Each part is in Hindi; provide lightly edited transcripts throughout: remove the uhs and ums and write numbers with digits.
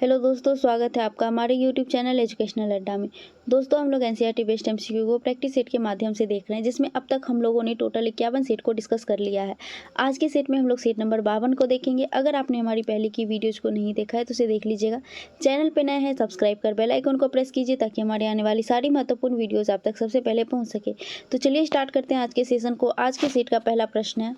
हेलो दोस्तों, स्वागत है आपका हमारे यूट्यूब चैनल एजुकेशनल अड्डा में। दोस्तों, हम लोग एनसीईआरटी बेस्ड एमसीक्यू को प्रैक्टिस सेट के माध्यम से देख रहे हैं, जिसमें अब तक हम लोगों ने टोटल 51 सेट को डिस्कस कर लिया है। आज के सेट में हम लोग सेट नंबर 52 को देखेंगे। अगर आपने हमारी पहले की वीडियोज़ को नहीं देखा है तो उसे देख लीजिएगा। चैनल पर नए हैं, सब्सक्राइब कर बेल आइकन को प्रेस कीजिए ताकि हमारे आने वाली सारी महत्वपूर्ण वीडियोज़ आप तक सबसे पहले पहुँच सके। तो चलिए स्टार्ट करते हैं आज के सेशन को। आज के सेट का पहला प्रश्न है,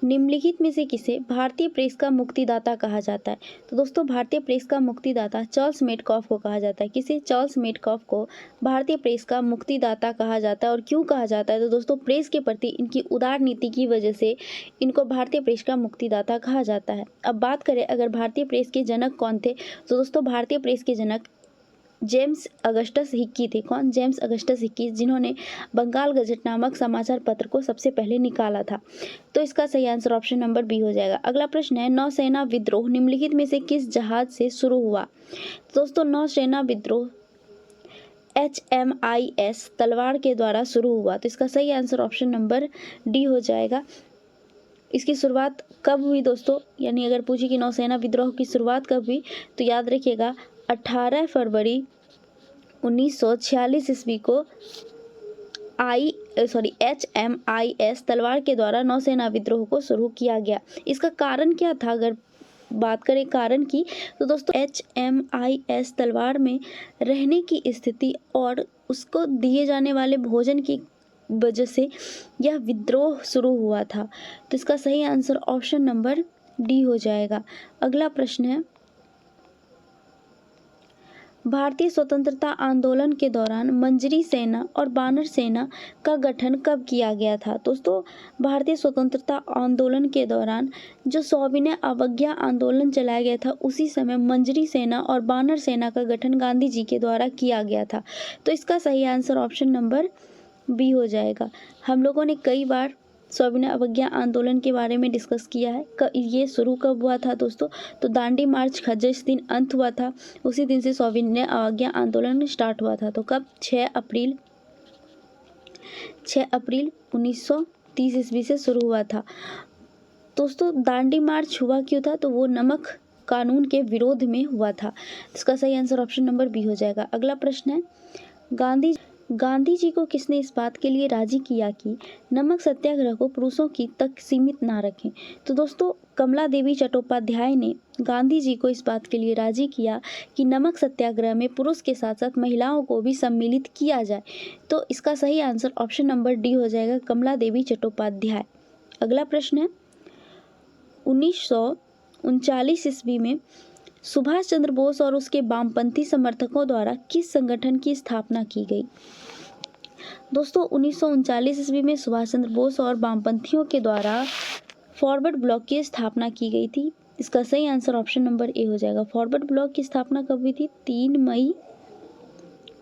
निम्नलिखित में से किसे भारतीय प्रेस का मुक्तिदाता कहा जाता है। तो दोस्तों, भारतीय प्रेस का मुक्तिदाता चार्ल्स मेडकॉफ को कहा जाता है। किसे? चार्ल्स मेडकॉफ को भारतीय प्रेस का मुक्तिदाता कहा जाता है। और क्यों कहा जाता है? तो दोस्तों, प्रेस के प्रति इनकी उदार नीति की वजह से इनको भारतीय प्रेस का मुक्तिदाता कहा जाता है। अब बात करें अगर भारतीय प्रेस के जनक कौन थे, तो दोस्तों भारतीय प्रेस के जनक जेम्स अगस्टस हिक्की थे। कौन? जेम्स अगस्टस हिक्की, जिन्होंने बंगाल गजट नामक समाचार पत्र को सबसे पहले निकाला था। तो इसका सही आंसर ऑप्शन नंबर बी हो जाएगा। अगला प्रश्न है, नौसेना विद्रोह निम्नलिखित में से किस जहाज से शुरू हुआ। दोस्तों, नौसेना विद्रोह HMIS तलवार के द्वारा शुरू हुआ। तो इसका सही आंसर ऑप्शन नंबर डी हो जाएगा। इसकी शुरुआत कब हुई दोस्तों? यानी अगर पूछे कि नौसेना विद्रोह की शुरुआत कब हुई, तो याद रखिएगा 18 फरवरी 1946 ईस्वी को HMIS तलवार के द्वारा नौसेना विद्रोह को शुरू किया गया। इसका कारण क्या था? अगर बात करें कारण की, तो दोस्तों HMIS तलवार में रहने की स्थिति और उसको दिए जाने वाले भोजन की वजह से यह विद्रोह शुरू हुआ था। तो इसका सही आंसर ऑप्शन नंबर डी हो जाएगा। अगला प्रश्न है, भारतीय स्वतंत्रता आंदोलन के दौरान मंजरी सेना और बानर सेना का गठन कब किया गया था। दोस्तों, भारतीय स्वतंत्रता आंदोलन के दौरान जो सविनय अवज्ञा आंदोलन चलाया गया था, उसी समय मंजरी सेना और बानर सेना का गठन गांधी जी के द्वारा किया गया था। तो इसका सही आंसर ऑप्शन नंबर बी हो जाएगा। हम लोगों ने कई बार सविनय अवज्ञा आंदोलन के बारे में डिस्कस किया है। ये शुरू कब हुआ था दोस्तों? तो दांडी मार्च का जिस दिन अंत हुआ था, उसी दिन से सविनय अवज्ञा आंदोलन स्टार्ट हुआ था। तो कब? 6 अप्रैल 1930 ईस्वी से शुरू हुआ था। दोस्तों, दांडी मार्च हुआ क्यों था? तो वो नमक कानून के विरोध में हुआ था। इसका सही आंसर ऑप्शन नंबर बी हो जाएगा। अगला प्रश्न है, गांधी जी को किसने इस बात के लिए राजी किया कि नमक सत्याग्रह को पुरुषों की तक सीमित ना रखें। तो दोस्तों, कमला देवी चट्टोपाध्याय ने गांधी जी को इस बात के लिए राजी किया कि नमक सत्याग्रह में पुरुष के साथ साथ महिलाओं को भी सम्मिलित किया जाए। तो इसका सही आंसर ऑप्शन नंबर डी हो जाएगा, कमला देवी चट्टोपाध्याय। अगला प्रश्न है, 1939 ईस्वी में सुभाष चंद्र बोस और उसके वामपंथी समर्थकों द्वारा किस संगठन की स्थापना की गई। दोस्तों, 1939 ईस्वी में सुभाष चंद्र बोस और वामपंथियों के द्वारा फॉरवर्ड ब्लॉक की स्थापना की गई थी। इसका सही आंसर ऑप्शन नंबर ए हो जाएगा। फॉरवर्ड ब्लॉक की स्थापना कब हुई थी? 3 मई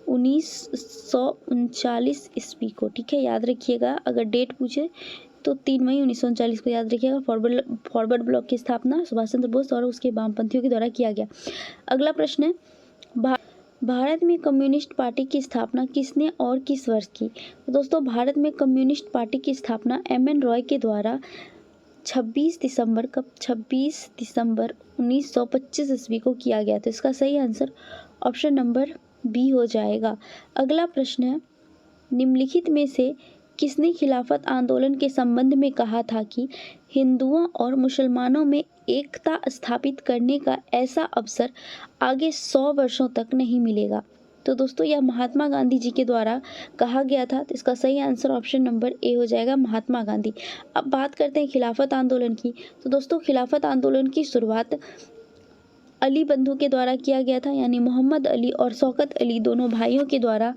1939 ईस्वी को। ठीक है, याद रखिएगा, अगर डेट पूछे तो 3 मई 1939 को याद रखिएगा। फॉरवर्ड ब्लॉक की स्थापना सुभाष चंद्र बोस और उसके वामपंथियों के द्वारा किया गया। अगला प्रश्न है, भारत में कम्युनिस्ट पार्टी की स्थापना किसने और किस वर्ष की। तो दोस्तों, भारत में कम्युनिस्ट पार्टी की स्थापना MN रॉय के द्वारा 26 दिसंबर 1925 ईस्वी को किया गया। तो इसका सही आंसर ऑप्शन नंबर बी हो जाएगा। अगला प्रश्न है, निम्नलिखित में से किसने खिलाफत आंदोलन के संबंध में कहा था कि हिंदुओं और मुसलमानों में एकता स्थापित करने का ऐसा अवसर आगे 100 वर्षों तक नहीं मिलेगा। तो दोस्तों, यह महात्मा गांधी जी के द्वारा कहा गया था। तो इसका सही आंसर ऑप्शन नंबर ए हो जाएगा, महात्मा गांधी। अब बात करते हैं खिलाफत आंदोलन की। तो दोस्तों, खिलाफत आंदोलन की शुरुआत अली बंधु के द्वारा किया गया था, यानी मोहम्मद अली और शौकत अली दोनों भाइयों के द्वारा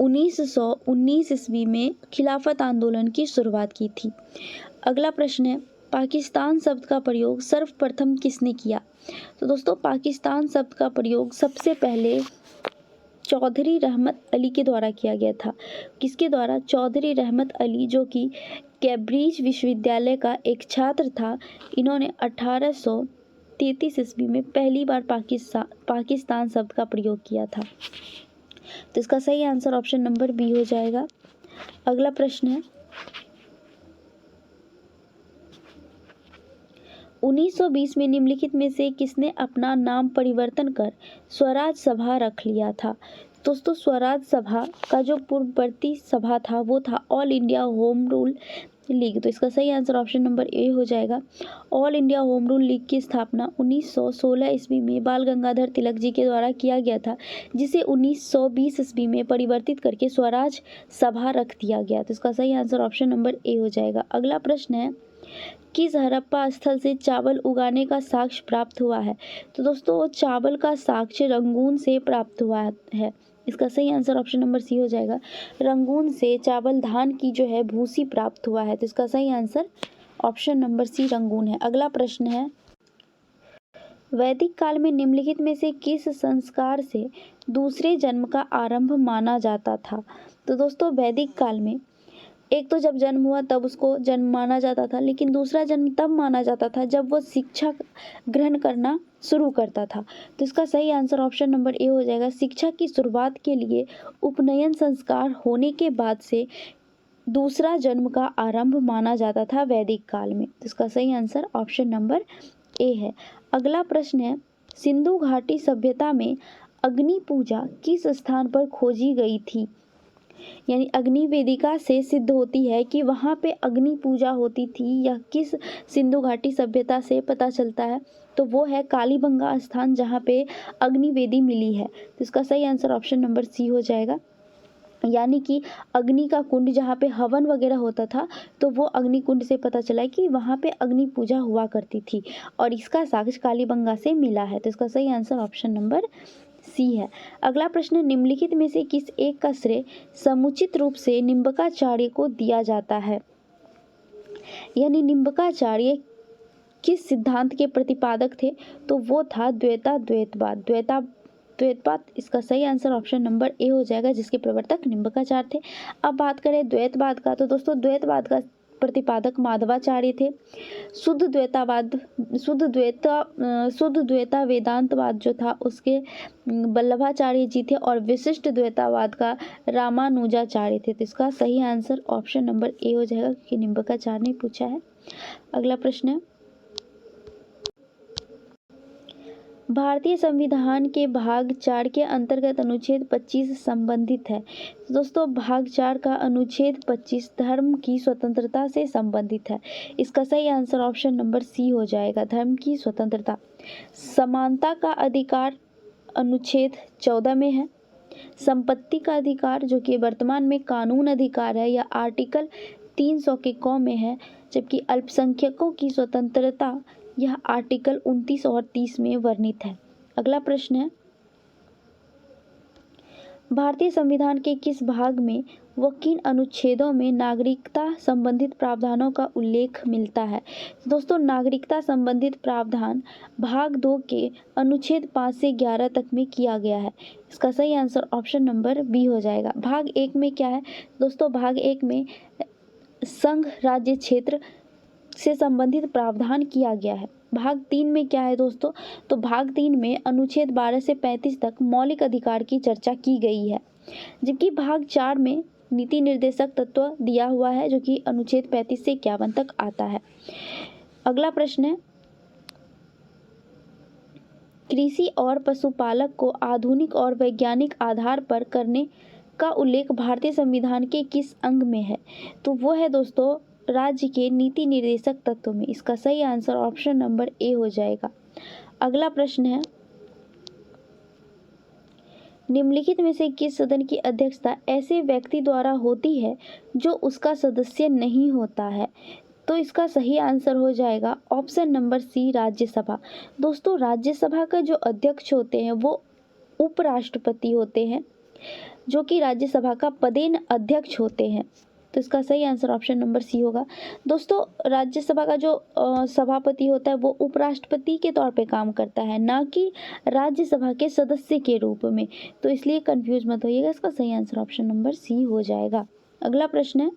1919 ईस्वी में खिलाफत आंदोलन की शुरुआत की थी। अगला प्रश्न है, पाकिस्तान शब्द का प्रयोग सर्वप्रथम किसने किया। तो दोस्तों, पाकिस्तान शब्द का प्रयोग सबसे पहले चौधरी रहमत अली के द्वारा किया गया था। किसके द्वारा? चौधरी रहमत अली, जो कि कैम्ब्रिज विश्वविद्यालय का एक छात्र था। इन्होंने 1833 ईस्वी में पहली बार पाकिस्तान शब्द का प्रयोग किया था। तो इसका सही आंसर ऑप्शन नंबर बी हो जाएगा। अगला प्रश्न है, 1920 में निम्नलिखित में से किसने अपना नाम परिवर्तन कर स्वराज सभा रख लिया था? दोस्तों, स्वराज सभा का जो पूर्ववर्ती सभा था वो था all India home rule league. तो इसका सही आंसर ऑप्शन नंबर ए हो जाएगा। All India home rule league की स्थापना 1916 ईस्वी में बाल गंगाधर तिलक जी के द्वारा किया गया था, जिसे 1920 ईस्वी में परिवर्तित करके स्वराज सभा रख दिया गया। तो इसका सही आंसर ऑप्शन नंबर ए हो जाएगा। अगला प्रश्न है, किस हड़प्पा स्थल से चावल उगाने का साक्ष्य प्राप्त हुआ है? तो दोस्तों, चावल का साक्ष्य रंगून से प्राप्त हुआ है। इसका सही आंसर ऑप्शन नंबर सी हो जाएगा। रंगून से चावल धान की जो है भूसी प्राप्त हुआ है। तो इसका सही answer option number C Rangoon है। अगला प्रश्न है, वैदिक काल में निम्नलिखित में से किस संस्कार से दूसरे जन्म का आरंभ माना जाता था? तो दोस्तों, वैदिक काल में एक तो जब जन्म हुआ तब उसको जन्म माना जाता था, लेकिन दूसरा जन्म तब माना जाता था जब वो शिक्षा ग्रहण करना शुरू करता था। तो इसका सही आंसर ऑप्शन नंबर ए हो जाएगा। शिक्षा की शुरुआत के लिए उपनयन संस्कार होने के बाद से दूसरा जन्म का आरंभ माना जाता था वैदिक काल में। तो इसका सही आंसर ऑप्शन नंबर ए है। अगला प्रश्न है, सिंधु घाटी सभ्यता में अग्नि पूजा किस स्थान पर खोजी गई थी? यानी अग्नि वेदिका से सिद्ध होती है कि वहाँ पे अग्नि पूजा होती थी। यह किस सिंधु घाटी सभ्यता से पता चलता है? तो वो है कालीबंगा स्थान, जहाँ पे अग्नि वेदी मिली है। तो इसका सही आंसर ऑप्शन नंबर सी हो जाएगा। यानी कि अग्नि का कुंड जहाँ पे हवन वगैरह होता था, तो वो अग्नि कुंड से पता चला है कि वहाँ पे अग्नि पूजा हुआ करती थी, और इसका साक्ष्य कालीबंगा से मिला है। तो इसका सही आंसर ऑप्शन नंबर सी है। अगला प्रश्न, निम्नलिखित में से किस एक का श्रेय समुचित रूप से निम्बकाचार्य को दिया जाता है? यानी निम्बकाचार्य किस सिद्धांत के प्रतिपादक थे? तो वो था द्वैतवाद। इसका सही आंसर ऑप्शन नंबर ए हो जाएगा, जिसके प्रवर्तक निम्बकाचार्य थे। अब बात करें द्वैतवाद का, तो दोस्तों द्वैतवाद का प्रतिपादक माधवाचार्य थे। शुद्ध द्वैता वेदांतवाद जो था उसके वल्लभाचार्य जी थे, और विशिष्ट द्वैतावाद का रामानुजाचार्य थे। तो इसका सही आंसर ऑप्शन नंबर ए हो जाएगा, क्योंकि निम्बकाचार्य ने पूछा है। अगला प्रश्न है, भारतीय संविधान के भाग 4 के अंतर्गत अनुच्छेद 25 संबंधित है। दोस्तों, भाग 4 का अनुच्छेद 25 धर्म की स्वतंत्रता से संबंधित है। इसका सही आंसर ऑप्शन नंबर सी हो जाएगा, धर्म की स्वतंत्रता। समानता का अधिकार अनुच्छेद 14 में है। संपत्ति का अधिकार, जो कि वर्तमान में कानून अधिकार है, यह आर्टिकल 300 के क में है। जबकि अल्पसंख्यकों की स्वतंत्रता, यह आर्टिकल 29 और 30 में वर्णित है। अगला प्रश्न है, भारतीय संविधान के किस भाग में व किन अनुच्छेदों में नागरिकता संबंधित प्रावधानों का उल्लेख मिलता है? दोस्तों, नागरिकता संबंधित प्रावधान भाग 2 के अनुच्छेद 5 से 11 तक में किया गया है। इसका सही आंसर ऑप्शन नंबर बी हो जाएगा। भाग 1 में क्या है? दोस्तों, भाग 1 में संघ राज्य क्षेत्र से संबंधित प्रावधान किया गया है। भाग 3 में क्या है दोस्तों? तो भाग 3 में अनुच्छेद 12 से 35 तक मौलिक अधिकार की चर्चा की गई है। जबकि भाग 4 में नीति निर्देशक तत्व दिया हुआ है, जो कि अनुच्छेद 35 से 51 तक आता है। अगला प्रश्न है, कृषि और पशुपालक को आधुनिक और वैज्ञानिक आधार पर करने का उल्लेख भारतीय संविधान के किस अंग में है? तो वो है दोस्तों राज्य के नीति निर्देशक तत्व में। इसका सही आंसर ऑप्शन नंबर ए हो जाएगा। अगला प्रश्न है, निम्नलिखित में से किस सदन की अध्यक्षता ऐसे व्यक्ति द्वारा होती है जो उसका सदस्य नहीं होता है? तो इसका सही आंसर हो जाएगा ऑप्शन नंबर सी, राज्यसभा। दोस्तों, राज्यसभा का जो अध्यक्ष होते हैं वो उपराष्ट्रपति होते हैं, जो कि राज्यसभा का पदेन अध्यक्ष होते हैं। तो इसका सही आंसर ऑप्शन नंबर सी होगा। दोस्तों, राज्यसभा का जो सभापति होता है वो उपराष्ट्रपति के तौर पे काम करता है, ना कि राज्यसभा के सदस्य के रूप में। तो इसलिए कंफ्यूज मत होइएगा, इसका सही आंसर ऑप्शन नंबर सी हो जाएगा। अगला प्रश्न है,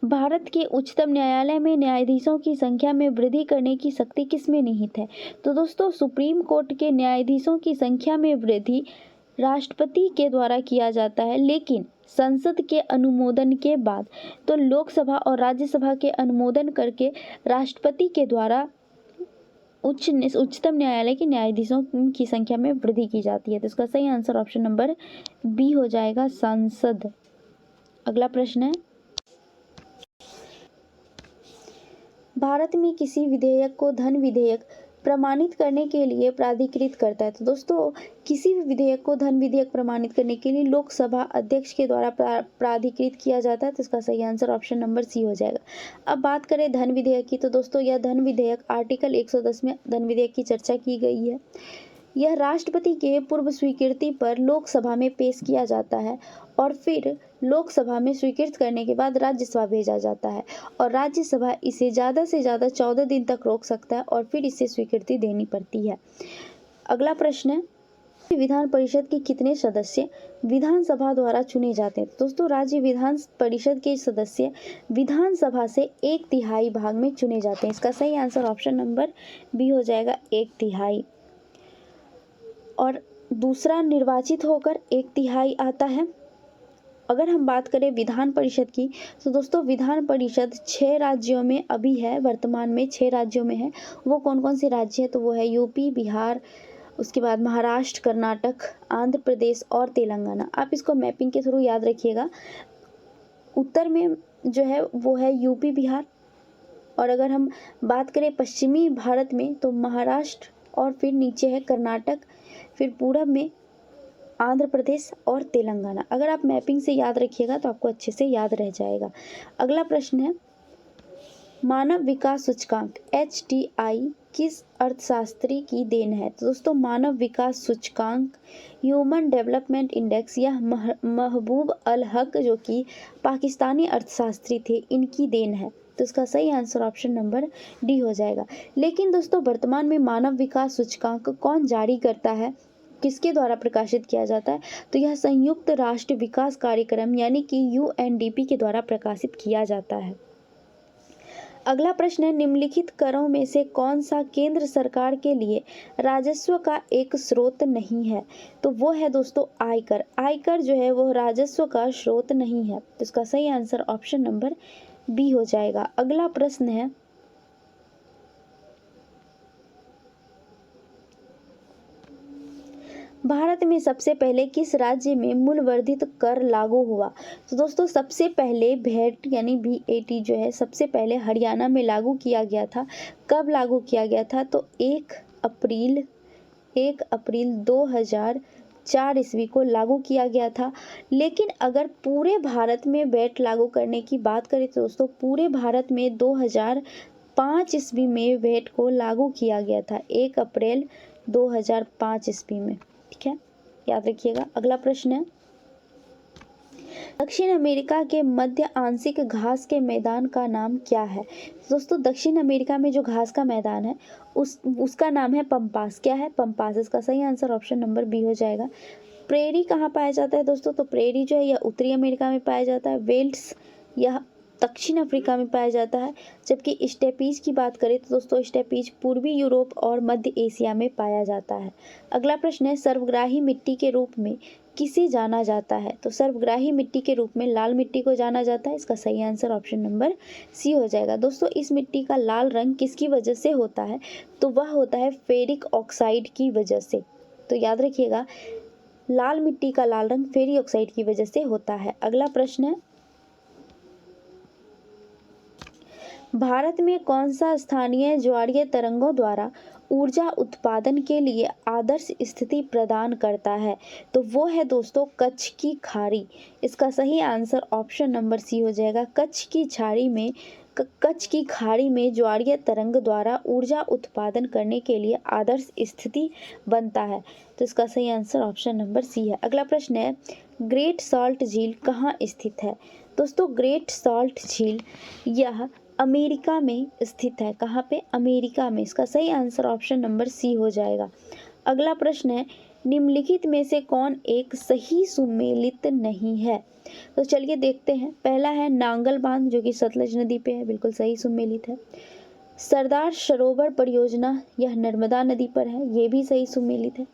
भारत के उच्चतम न्यायालय में न्यायाधीशों की संख्या में वृद्धि करने की शक्ति किसमें निहित है? तो दोस्तों, सुप्रीम कोर्ट के न्यायाधीशों की संख्या में वृद्धि राष्ट्रपति के द्वारा किया जाता है, लेकिन संसद के अनुमोदन के बाद तो लोकसभा और राज्यसभा के अनुमोदन करके राष्ट्रपति के द्वारा उच्चतम न्यायालय के न्यायाधीशों की संख्या में वृद्धि की जाती है। तो इसका सही आंसर ऑप्शन नंबर बी हो जाएगा, संसद। अगला प्रश्न है, भारत में किसी विधेयक को धन विधेयक प्रमाणित करने के लिए प्राधिकृत करता है। तो दोस्तों, किसी भी विधेयक को धन विधेयक प्रमाणित करने के लिए लोकसभा अध्यक्ष के द्वारा प्राधिकृत किया जाता है। तो इसका सही आंसर ऑप्शन नंबर सी हो जाएगा। अब बात करें धन विधेयक की, तो दोस्तों यह धन विधेयक आर्टिकल 110 में धन विधेयक की चर्चा की गई है। यह राष्ट्रपति के पूर्व स्वीकृति पर लोकसभा में पेश किया जाता है और फिर लोकसभा में स्वीकृत करने के बाद राज्यसभा भेजा जाता है और राज्यसभा इसे ज़्यादा से ज़्यादा 14 दिन तक रोक सकता है और फिर इसे स्वीकृति देनी पड़ती है। अगला प्रश्न है, विधान परिषद के कितने सदस्य विधानसभा द्वारा चुने जाते हैं। तो दोस्तों, राज्य विधान परिषद के सदस्य विधानसभा से 1/3 भाग में चुने जाते हैं। इसका सही आंसर ऑप्शन नंबर बी हो जाएगा, 1/3। और दूसरा निर्वाचित होकर 1/3 आता है। अगर हम बात करें विधान परिषद की, तो दोस्तों विधान परिषद 6 राज्यों में अभी है, वर्तमान में 6 राज्यों में है। वो कौन कौन से राज्य हैं, तो वो है यूपी, बिहार, उसके बाद महाराष्ट्र, कर्नाटक, आंध्र प्रदेश और तेलंगाना। आप इसको मैपिंग के थ्रू याद रखिएगा। उत्तर में जो है वो है यूपी, बिहार, और अगर हम बात करें पश्चिमी भारत में तो महाराष्ट्र और फिर नीचे है कर्नाटक, फिर पूरब में आंध्र प्रदेश और तेलंगाना। अगर आप मैपिंग से याद रखिएगा तो आपको अच्छे से याद रह जाएगा। अगला प्रश्न है, मानव विकास सूचकांक HDI किस अर्थशास्त्री की देन है। तो दोस्तों, मानव विकास सूचकांक, ह्यूमन डेवलपमेंट इंडेक्स, यह महबूब अल हक जो कि पाकिस्तानी अर्थशास्त्री थे, इनकी देन है। तो इसका सही आंसर ऑप्शन नंबर डी हो जाएगा। लेकिन दोस्तों, वर्तमान में मानव विकास सूचकांक कौन जारी करता है, किसके द्वारा प्रकाशित किया जाता है, तो यह संयुक्त राष्ट्र विकास कार्यक्रम यानी कि UNDP के द्वारा प्रकाशित किया जाता है। अगला प्रश्न है, निम्नलिखित करों में से कौन सा केंद्र सरकार के लिए राजस्व का एक स्रोत नहीं है। तो वो है दोस्तों आयकर। आयकर जो है वो राजस्व का स्रोत नहीं है। तो इसका सही आंसर ऑप्शन नंबर बी हो जाएगा। अगला प्रश्न है, भारत में सबसे पहले किस राज्य में मूल्य वर्धित कर लागू हुआ। तो दोस्तों, सबसे पहले वैट यानी VAT जो है सबसे पहले हरियाणा में लागू किया गया था। कब लागू किया गया था, तो 1 अप्रैल 2004 ईस्वी को लागू किया गया था। लेकिन अगर पूरे भारत में वैट लागू करने की बात करें तो दोस्तों, पूरे भारत में 2005 ईस्वी में वैट को लागू किया गया था, 1 अप्रैल 2005 ईस्वी में। ठीक है, याद रखिएगा। अगला प्रश्न है, दक्षिण अमेरिका के मध्य आंशिक घास के मैदान का नाम क्या है। दोस्तों, दक्षिण अमेरिका में जो घास का मैदान है उसका नाम है पम्पास। क्या है, पम्पास। इसका सही आंसर ऑप्शन नंबर बी हो जाएगा। प्रेरी कहाँ पाया जाता है दोस्तों, तो प्रेरी जो है यह उत्तरी अमेरिका में पाया जाता है। वेल्स यह दक्षिण अफ्रीका में पाया जाता है। जबकि स्टेपीज की बात करें तो दोस्तों, स्टेपीज पूर्वी यूरोप और मध्य एशिया में पाया जाता है। अगला प्रश्न है, सर्वग्राही मिट्टी के रूप में किसे जाना जाता है। तो सर्वग्राही मिट्टी के रूप में लाल मिट्टी को जाना जाता है। इसका सही आंसर ऑप्शन नंबर सी हो जाएगा। दोस्तों, इस मिट्टी का लाल रंग किसकी वजह से होता है, तो वह होता है फेरिक ऑक्साइड की वजह से। तो याद रखिएगा, लाल मिट्टी का लाल रंग फेरिक ऑक्साइड की वजह से होता है। अगला प्रश्न है, भारत में कौन सा स्थानीय ज्वारीय तरंगों द्वारा ऊर्जा उत्पादन के लिए आदर्श स्थिति प्रदान करता है। तो वो है दोस्तों कच्छ की खाड़ी। इसका सही आंसर ऑप्शन नंबर सी हो जाएगा। कच्छ की खाड़ी में ज्वारीय तरंग द्वारा ऊर्जा उत्पादन करने के लिए आदर्श स्थिति बनता है। तो इसका सही आंसर ऑप्शन नंबर सी है। अगला प्रश्न है, ग्रेट सॉल्ट झील कहाँ स्थित है। दोस्तों, ग्रेट सॉल्ट झील यह अमेरिका में स्थित है। कहाँ पे, अमेरिका में। इसका सही आंसर ऑप्शन नंबर सी हो जाएगा। अगला प्रश्न है, निम्नलिखित में से कौन एक सही सुमेलित नहीं है। तो चलिए देखते हैं। पहला है नांगल बांध जो कि सतलज नदी पे है, बिल्कुल सही सुमेलित है। सरदार सरोवर परियोजना यह नर्मदा नदी पर है, ये भी सही सुमेलित है।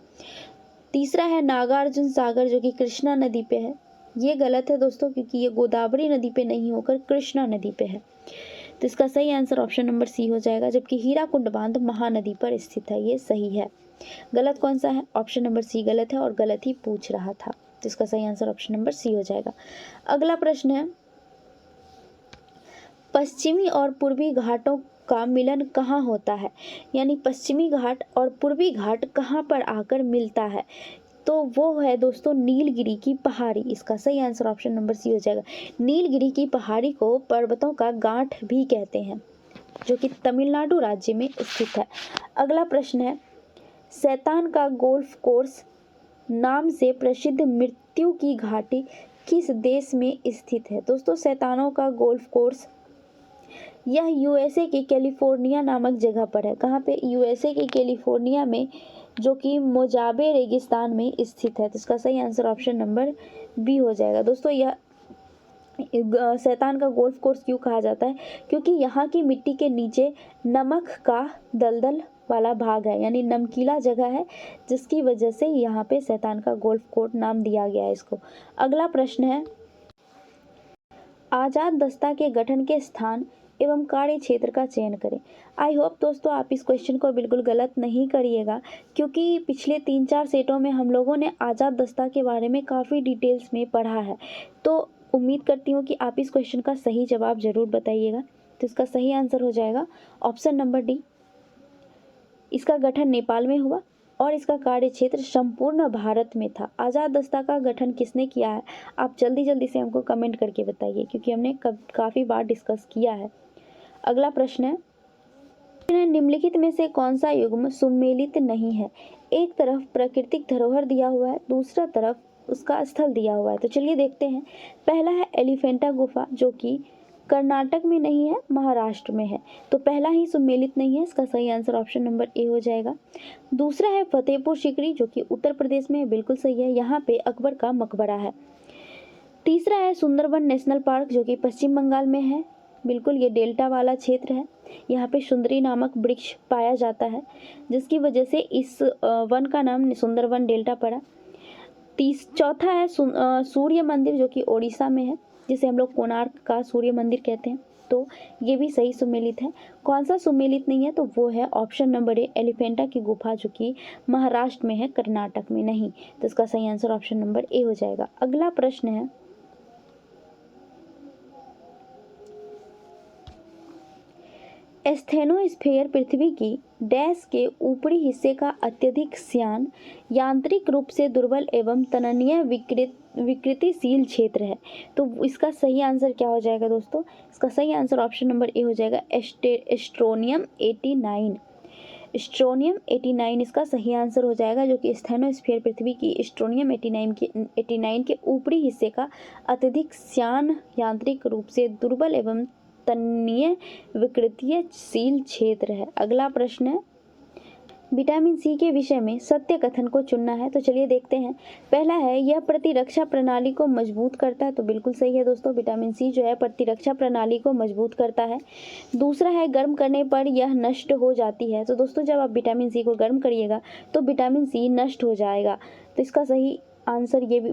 तीसरा है नागार्जुन सागर जो कि कृष्णा नदी पे है। ये गलत है दोस्तों, क्योंकि ये गोदावरी नदी पे नहीं होकर कृष्णा नदी पे है। तो इसका सही आंसर ऑप्शन नंबर सी हो जाएगा। जबकि हीराकुंड बांध महानदी पर स्थित है, ये सही है। गलत कौन सा है? ऑप्शन नंबर सी गलत है और गलत ही पूछ रहा था। तो इसका सही आंसर ऑप्शन नंबर सी हो जाएगा। अगला प्रश्न है, पश्चिमी और पूर्वी घाटों का मिलन कहाँ होता है? यानी पश्चिमी घाट और पूर्वी घाट कहाँ पर आकर मिलता है? तो वो है दोस्तों नीलगिरी की पहाड़ी। इसका सही आंसर ऑप्शन नंबर सी हो जाएगा। नीलगिरी की पहाड़ी को पर्वतों का गांठ भी कहते हैं, जो कि तमिलनाडु राज्य में स्थित है। अगला प्रश्न है, शैतान का गोल्फ कोर्स नाम से प्रसिद्ध मृत्यु की घाटी किस देश में स्थित है? दोस्तों शैतानों का गोल्फ कोर्स यह यूएसए के कैलिफोर्निया नामक जगह पर है। कहाँ पे? यूएसए के कैलिफोर्निया में, जो कि मोजाबे रेगिस्तान में स्थित है। तो इसका सही आंसर ऑप्शन नंबर बी हो जाएगा। दोस्तों यह शैतान का गोल्फ कोर्स क्यों कहा जाता है? क्योंकि यहाँ की मिट्टी के नीचे नमक का दलदल वाला भाग है, यानी नमकीला जगह है, जिसकी वजह से यहाँ पे शैतान का गोल्फ कोर्स नाम दिया गया है इसको। अगला प्रश्न है, आजाद दस्ता के गठन के स्थान एवं कार्य क्षेत्र का चयन करें। आई होप दोस्तों आप इस क्वेश्चन को बिल्कुल गलत नहीं करिएगा, क्योंकि पिछले 3-4 सेटों में हम लोगों ने आजाद दस्ता के बारे में काफ़ी डिटेल्स में पढ़ा है। तो उम्मीद करती हूँ कि आप इस क्वेश्चन का सही जवाब जरूर बताइएगा। तो इसका सही आंसर हो जाएगा ऑप्शन नंबर डी। इसका गठन नेपाल में हुआ और इसका कार्य क्षेत्र संपूर्ण भारत में था। आजाद दस्ता का गठन किसने किया है? आप जल्दी जल्दी से हमको कमेंट करके बताइए, क्योंकि हमने काफ़ी बार डिस्कस किया है। अगला प्रश्न है, निम्नलिखित में से कौन सा युग्म सुमेलित नहीं है? एक तरफ प्राकृतिक धरोहर दिया हुआ है, दूसरा तरफ उसका स्थल दिया हुआ है। तो चलिए देखते हैं। पहला है एलिफेंटा गुफा, जो कि कर्नाटक में नहीं है, महाराष्ट्र में है। तो पहला ही सुमेलित नहीं है, इसका सही आंसर ऑप्शन नंबर ए हो जाएगा। दूसरा है फतेहपुर सीकरी, जो कि उत्तर प्रदेश में है, बिल्कुल सही है, यहाँ पे अकबर का मकबरा है। तीसरा है सुंदरबन नेशनल पार्क, जो कि पश्चिम बंगाल में है, बिल्कुल ये डेल्टा वाला क्षेत्र है। यहाँ पे सुंदरी नामक वृक्ष पाया जाता है, जिसकी वजह से इस वन का नाम सुंदरबन डेल्टा पड़ा। चौथा है सूर्य मंदिर, जो कि ओडिशा में है, जिसे हम लोग कोणार्क का सूर्य मंदिर कहते हैं। तो ये भी सही सुमेलित है। कौन सा सुमेलित नहीं है? तो वो है ऑप्शन नंबर ए, एलिफेंटा की गुफा, जो कि महाराष्ट्र में है, कर्नाटक में नहीं। तो इसका सही आंसर ऑप्शन नंबर ए हो जाएगा। अगला प्रश्न है, एस्थेनोस्फीयर पृथ्वी की डैश के ऊपरी हिस्से का अत्यधिक श्यान, यांत्रिक रूप से दुर्बल एवं तननीय विकृतिशील क्षेत्र है। तो इसका सही आंसर क्या हो जाएगा दोस्तों? इसका सही आंसर ऑप्शन नंबर ए हो जाएगा, एस्ट्रोनियम 89। एस्ट्रोनियम 89 इसका सही आंसर हो जाएगा, जो कि एस्थेनोस्फीयर पृथ्वी की एस्ट्रोनियम 89 के ऊपरी हिस्से का अत्यधिक श्यान, यांत्रिक रूप से दुर्बल एवं तन्नीय विकृतिशील क्षेत्र है। अगला प्रश्न है, विटामिन सी के विषय में सत्य कथन को चुनना है। तो चलिए देखते हैं। पहला है, यह प्रतिरक्षा प्रणाली को मजबूत करता है। तो बिल्कुल सही है दोस्तों, विटामिन सी जो है प्रतिरक्षा प्रणाली को मजबूत करता है। दूसरा है, गर्म करने पर यह नष्ट हो जाती है। तो दोस्तों जब आप विटामिन सी को गर्म करिएगा तो विटामिन सी नष्ट हो जाएगा। तो इसका सही आंसर ये भी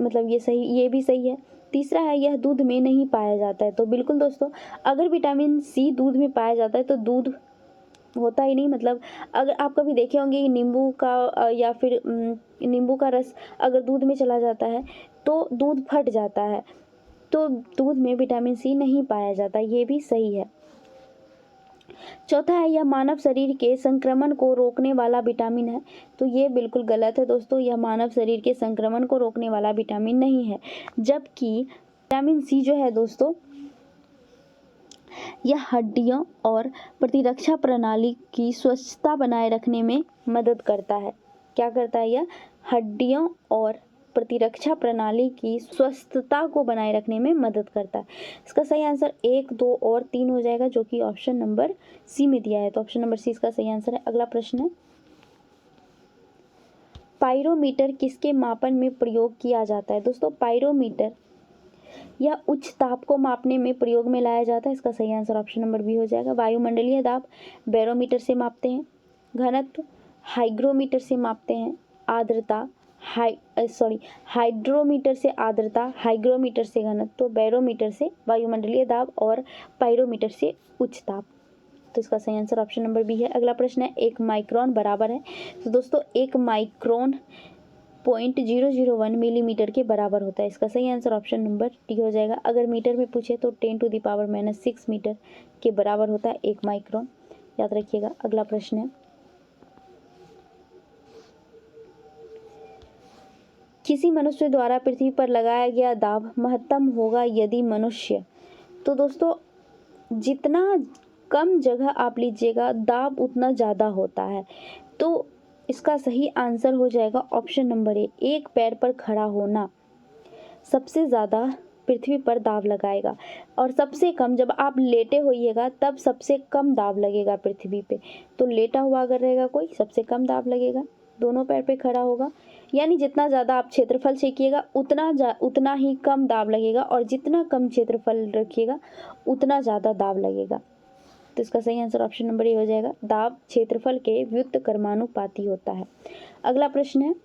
ये भी सही है। तीसरा है, यह दूध में नहीं पाया जाता है। तो बिल्कुल दोस्तों, अगर विटामिन सी दूध में पाया जाता है तो दूध होता ही नहीं। मतलब अगर आप कभी देखे होंगे नींबू का या फिर नींबू का रस अगर दूध में चला जाता है तो दूध फट जाता है। तो दूध में विटामिन सी नहीं पाया जाता, ये भी सही है। चौथा है, यह मानव शरीर के संक्रमण को रोकने वाला विटामिन है। तो ये बिल्कुल गलत है दोस्तों, यह मानव शरीर के संक्रमण को रोकने वाला विटामिन नहीं है। जबकि विटामिन सी जो है दोस्तों, यह हड्डियों और प्रतिरक्षा प्रणाली की स्वच्छता बनाए रखने में मदद करता है। क्या करता है? यह हड्डियों और प्रतिरक्षा प्रणाली की स्वस्थता को बनाए रखने में मदद करता है। इसका सही आंसर 1, 2 और 3 हो जाएगा, जो कि ऑप्शन नंबर सी में दिया है। तो ऑप्शन नंबर सी इसका सही आंसर है। अगला प्रश्न है, पाइरोमीटर किसके मापन में प्रयोग किया जाता है? दोस्तों पाइरोमीटर यह उच्च ताप को मापने में प्रयोग में लाया जाता है। इसका सही आंसर ऑप्शन नंबर बी हो जाएगा। वायुमंडलीय दाब बैरोमीटर से मापते हैं, घनत्व हाइग्रोमीटर से मापते हैं, आर्द्रता हाइड्रोमीटर से आर्द्रता, हाइग्रोमीटर से घनत्व, बैरोमीटर से वायुमंडलीय दाब और पायरोमीटर से उच्च ताप। तो इसका सही आंसर ऑप्शन नंबर बी है। अगला प्रश्न है 1 माइक्रोन बराबर है। तो दोस्तों 1 माइक्रोन 0.001 मिलीमीटर के बराबर होता है। इसका सही आंसर ऑप्शन नंबर डी हो जाएगा। अगर मीटर में पूछे तो 10⁻⁻6 मीटर के बराबर होता है 1 माइक्रोन, याद रखिएगा। अगला प्रश्न है किसी मनुष्य द्वारा पृथ्वी पर लगाया गया दाब महत्तम होगा यदि मनुष्य। तो दोस्तों जितना कम जगह आप लीजिएगा दाब उतना ज़्यादा होता है। तो इसका सही आंसर हो जाएगा ऑप्शन नंबर ए, एक पैर पर खड़ा होना सबसे ज़्यादा पृथ्वी पर दाब लगाएगा और सबसे कम जब आप लेटे होइएगा तब सबसे कम दाब लगेगा पृथ्वी पे। तो लेटा हुआ अगर रहेगा कोई सबसे कम दाब लगेगा, दोनों पैर पे खड़ा होगा, यानी जितना ज़्यादा आप क्षेत्रफल छेकिएगा उतना ही कम दाब लगेगा और जितना कम क्षेत्रफल रखिएगा उतना ज़्यादा दाब लगेगा। तो इसका सही आंसर ऑप्शन नंबर ए हो जाएगा। दाब क्षेत्रफल के व्युत्क्रमानुपाती होता है। अगला प्रश्न है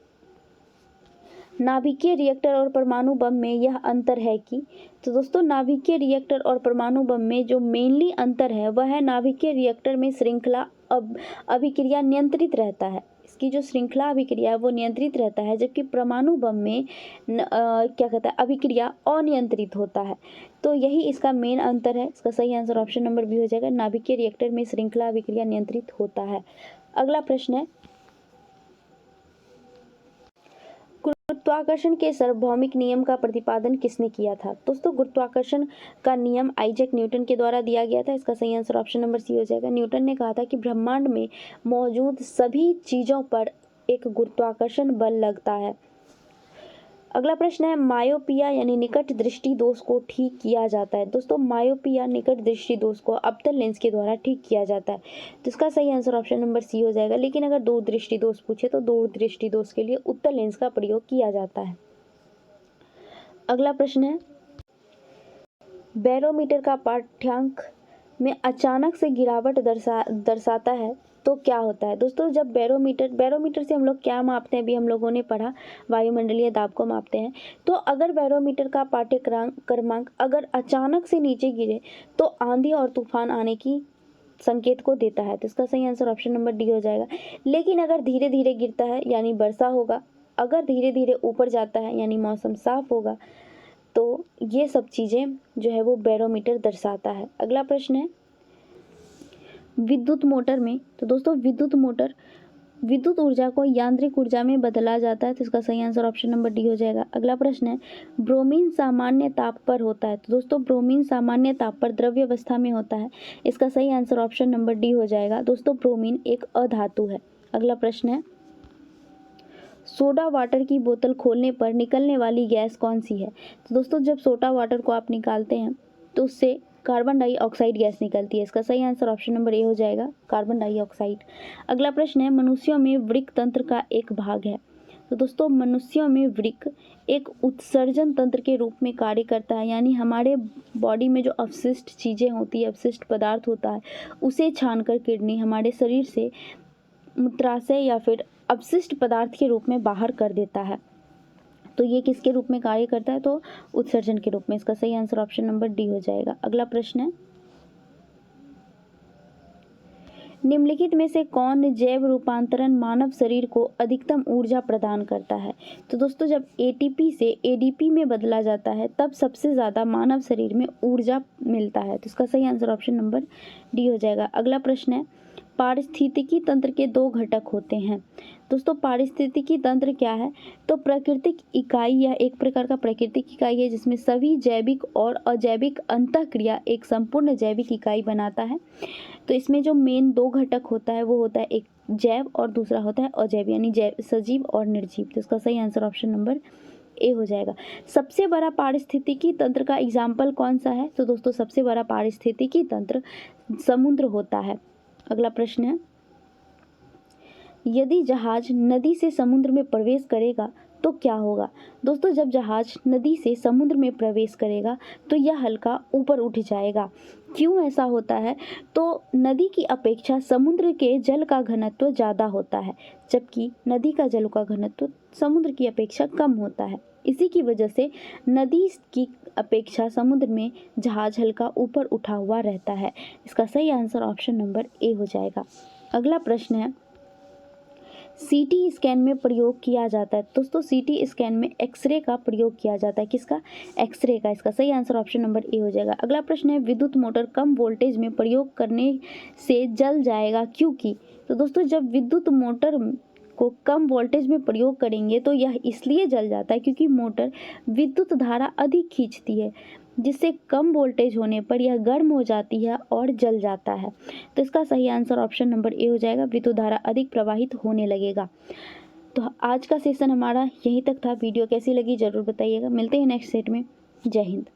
नाभिकीय रिएक्टर और परमाणु बम में यह अंतर है कि। तो दोस्तों नाभिकीय रिएक्टर और परमाणु बम में जो मेनली अंतर है वह है नाभिकीय रिएक्टर में श्रृंखला अभिक्रिया नियंत्रित रहता है, इसकी जो श्रृंखला अभिक्रिया है वो नियंत्रित रहता है, जबकि परमाणु बम में क्या कहता है अभिक्रिया अनियंत्रित होता है। तो यही इसका मेन अंतर है। इसका सही आंसर ऑप्शन नंबर बी हो जाएगा। नाभिकीय रिएक्टर में श्रृंखला अभिक्रिया नियंत्रित होता है। अगला प्रश्न है गुरुत्वाकर्षण के सार्वभौमिक नियम का प्रतिपादन किसने किया था। दोस्तों गुरुत्वाकर्षण का नियम आइजैक न्यूटन के द्वारा दिया गया था। इसका सही आंसर ऑप्शन नंबर सी हो जाएगा। न्यूटन ने कहा था कि ब्रह्मांड में मौजूद सभी चीजों पर एक गुरुत्वाकर्षण बल लगता है। अगला प्रश्न है मायोपिया यानी निकट दृष्टि दोष को ठीक किया जाता है। दोस्तों मायोपिया निकट दृष्टि दोष को अवतल लेंस के द्वारा ठीक किया जाता है। तो इसका सही आंसर ऑप्शन नंबर सी हो जाएगा। लेकिन अगर दूर दृष्टि दोष पूछे तो दूर दृष्टि दोष के लिए उत्तल लेंस का प्रयोग किया जाता है। अगला प्रश्न है बैरोमीटर का पाठ्यांक में अचानक से गिरावट दर्शाता है तो क्या होता है। दोस्तों जब बैरोमीटर से हम लोग क्या मापते हैं, अभी हम लोगों ने पढ़ा वायुमंडलीय दाब को मापते हैं। तो अगर बैरोमीटर का क्रमांक अगर अचानक से नीचे गिरे तो आंधी और तूफान आने की संकेत को देता है। तो इसका सही आंसर ऑप्शन नंबर डी हो जाएगा। लेकिन अगर धीरे धीरे गिरता है यानी वर्षा होगा, अगर धीरे धीरे ऊपर जाता है यानी मौसम साफ होगा। तो ये सब चीज़ें जो है वो बैरोमीटर दर्शाता है। अगला प्रश्न है विद्युत मोटर में। तो दोस्तों विद्युत ऊर्जा को यांत्रिक ऊर्जा में बदला जाता है। तो इसका सही आंसर ऑप्शन नंबर डी हो जाएगा। अगला प्रश्न है ब्रोमीन सामान्य ताप पर होता है। तो दोस्तों ब्रोमीन सामान्य ताप पर द्रव्य अवस्था में होता है। इसका सही आंसर ऑप्शन नंबर डी हो जाएगा। दोस्तों ब्रोमीन एक अधातु है। अगला प्रश्न है सोडा वाटर की बोतल खोलने पर निकलने वाली गैस कौन सी है। तो दोस्तों जब सोडा वाटर को आप निकालते हैं तो उससे कार्बन डाइऑक्साइड गैस निकलती है। इसका सही आंसर ऑप्शन नंबर ए हो जाएगा, कार्बन डाइऑक्साइड। अगला प्रश्न है मनुष्यों में वृक्क तंत्र का एक भाग है। तो दोस्तों मनुष्यों में वृक्क एक उत्सर्जन तंत्र के रूप में कार्य करता है, यानी हमारे बॉडी में जो अवशिष्ट चीज़ें होती है, अवशिष्ट पदार्थ होता है, उसे छानकर किडनी हमारे शरीर से मूत्राशय या फिर अपशिष्ट पदार्थ के रूप में बाहर कर देता है। तो ये किसके रूप में कार्य करता है, तो उत्सर्जन के रूप में। इसका सही आंसर ऑप्शन नंबर डी हो जाएगा। अगला प्रश्न है निम्नलिखित में से कौन जैव रूपांतरण मानव शरीर को अधिकतम ऊर्जा प्रदान करता है। तो दोस्तों जब एटीपी से एडीपी में बदला जाता है तब सबसे ज़्यादा मानव शरीर में ऊर्जा मिलता है। तो इसका सही आंसर ऑप्शन नंबर डी हो जाएगा। अगला प्रश्न है पारिस्थितिकी तंत्र के दो घटक होते हैं। दोस्तों पारिस्थितिकी तंत्र क्या है, तो प्राकृतिक इकाई या एक प्रकार का प्राकृतिक इकाई है जिसमें सभी जैविक और अजैविक अंतःक्रिया एक संपूर्ण जैविक इकाई बनाता है। तो इसमें जो मेन दो घटक होता है वो होता है एक जैव और दूसरा होता है अजैव, यानी जैव सजीव और निर्जीव। तो इसका सही आंसर ऑप्शन नंबर ए हो जाएगा। सबसे बड़ा पारिस्थितिकी तंत्र का एग्जाम्पल कौन सा है, तो दोस्तों सबसे बड़ा पारिस्थितिकी तंत्र समुद्र होता है। अगला प्रश्न है यदि जहाज नदी से समुद्र में प्रवेश करेगा तो क्या होगा? दोस्तों, जब जहाज नदी से समुद्र में प्रवेश करेगा तो यह हल्का ऊपर उठ जाएगा। क्यों ऐसा होता है? तो नदी की अपेक्षा समुद्र के जल का घनत्व ज़्यादा होता है, जबकि नदी का जल का घनत्व समुद्र की अपेक्षा कम होता है। इसी की वजह से नदी की अपेक्षा समुद्र में जहाज हल्का ऊपर उठा हुआ रहता है। इसका सही आंसर ऑप्शन नंबर ए हो जाएगा। अगला प्रश्न है, सीटी स्कैन में प्रयोग किया जाता है। दोस्तों, सीटी स्कैन में एक्सरे का प्रयोग किया जाता है। किसका? एक्सरे का। इसका सही आंसर ऑप्शन नंबर ए हो जाएगा। अगला प्रश्न है, विद्युत मोटर कम वोल्टेज में प्रयोग करने से जल जाएगा क्योंकि? तो दोस्तों, जब विद्युत मोटर को कम वोल्टेज में प्रयोग करेंगे तो यह इसलिए जल जाता है क्योंकि मोटर विद्युत धारा अधिक खींचती है, जिससे कम वोल्टेज होने पर यह गर्म हो जाती है और जल जाता है। तो इसका सही आंसर ऑप्शन नंबर ए हो जाएगा, विद्युत धारा अधिक प्रवाहित होने लगेगा। तो आज का सेशन हमारा यहीं तक था। वीडियो कैसी लगी ज़रूर बताइएगा। मिलते हैं नेक्स्ट सेट में। जय हिंद।